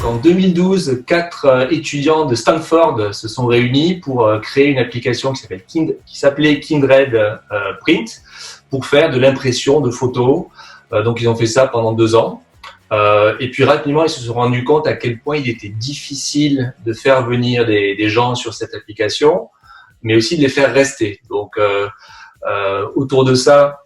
En 2012, 4 étudiants de Stanford se sont réunis pour créer une application qui s'appelait Kindred Print pour faire de l'impression de photos. Donc ils ont fait ça pendant 2 ans. Et puis rapidement, ils se sont rendus compte à quel point il était difficile de faire venir des gens sur cette application, mais aussi de les faire rester. Donc autour de ça,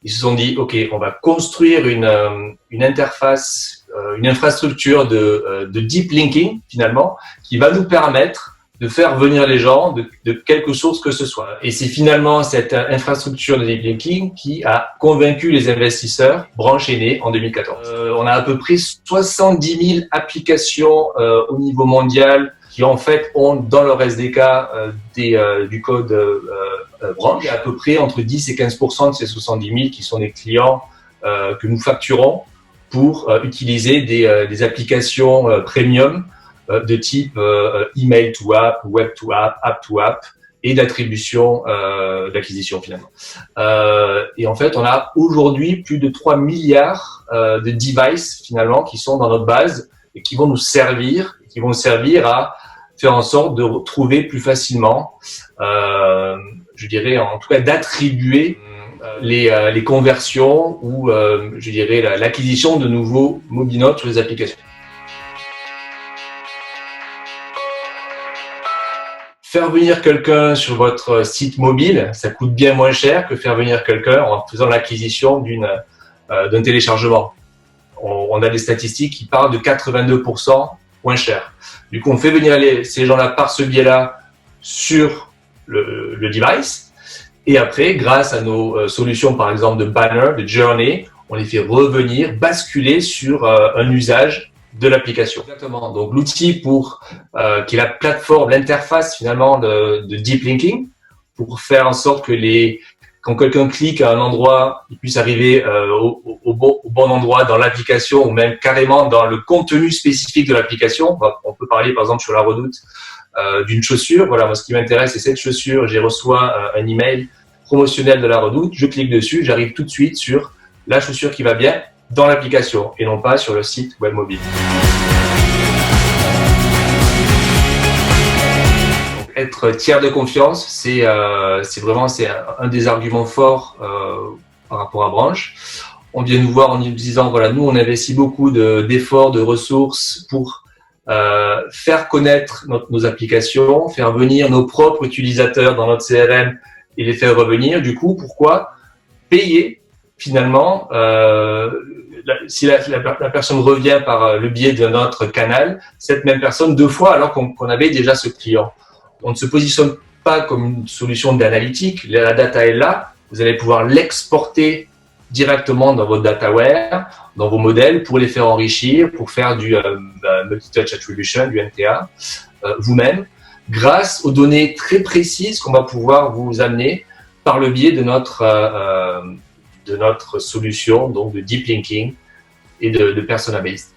ils se sont dit, OK, on va construire une interface, une infrastructure de deep linking, finalement, qui va nous permettre de faire venir les gens de quelque source que ce soit. Et c'est finalement cette infrastructure de deep linking qui a convaincu les investisseurs Branch est né en 2014. On a à peu près 70 000 applications au niveau mondial qui en fait ont dans leur SDK du code Branch. Il y a à peu près entre 10 et 15% de ces 70 000 qui sont des clients que nous facturons pour utiliser des applications premium de type email to app, web to app to app et d'attribution d'acquisition finalement. Et en fait, on a aujourd'hui plus de 3 milliards de devices finalement qui sont dans notre base et qui vont nous servir à faire en sorte de retrouver plus facilement, je dirais en tout cas d'attribuer les conversions ou je dirais l'acquisition de nouveaux mobinotes sur les applications. Faire venir quelqu'un sur votre site mobile, ça coûte bien moins cher que faire venir quelqu'un en faisant l'acquisition d'un téléchargement. On a des statistiques qui parlent de 82% moins cher. Du coup, on fait venir ces gens-là par ce biais-là sur le device. Et après, grâce à nos solutions, par exemple, de banner, de journey, on les fait revenir, basculer sur un usage de l'application. Exactement. Donc, l'outil qui est la plateforme, l'interface finalement de deep linking pour faire en sorte que quand quelqu'un clique à un endroit, il puisse arriver au bon endroit dans l'application ou même carrément dans le contenu spécifique de l'application. On peut parler par exemple sur la Redoute d'une chaussure. Voilà, moi ce qui m'intéresse c'est cette chaussure. J'ai reçu un email promotionnel de la Redoute. Je clique dessus, j'arrive tout de suite sur la chaussure qui va bien dans l'application et non pas sur le site web mobile. Donc, être tiers de confiance, c'est vraiment un des arguments forts par rapport à Branch. On vient nous voir en nous disant voilà, nous on investit beaucoup d'efforts, de ressources pour faire connaître nos applications, faire venir nos propres utilisateurs dans notre CRM et les faire revenir. Du coup, pourquoi payer finalement si la personne revient par le biais de notre canal, cette même personne 2 fois alors qu'on avait déjà ce client. On ne se positionne pas comme une solution d'analytique. La data est là. Vous allez pouvoir l'exporter directement dans votre dataware, dans vos modèles pour les faire enrichir, pour faire du multi-touch attribution, du MTA, vous-même, grâce aux données très précises qu'on va pouvoir vous amener par le biais de notre solution donc de deep linking et de persona based.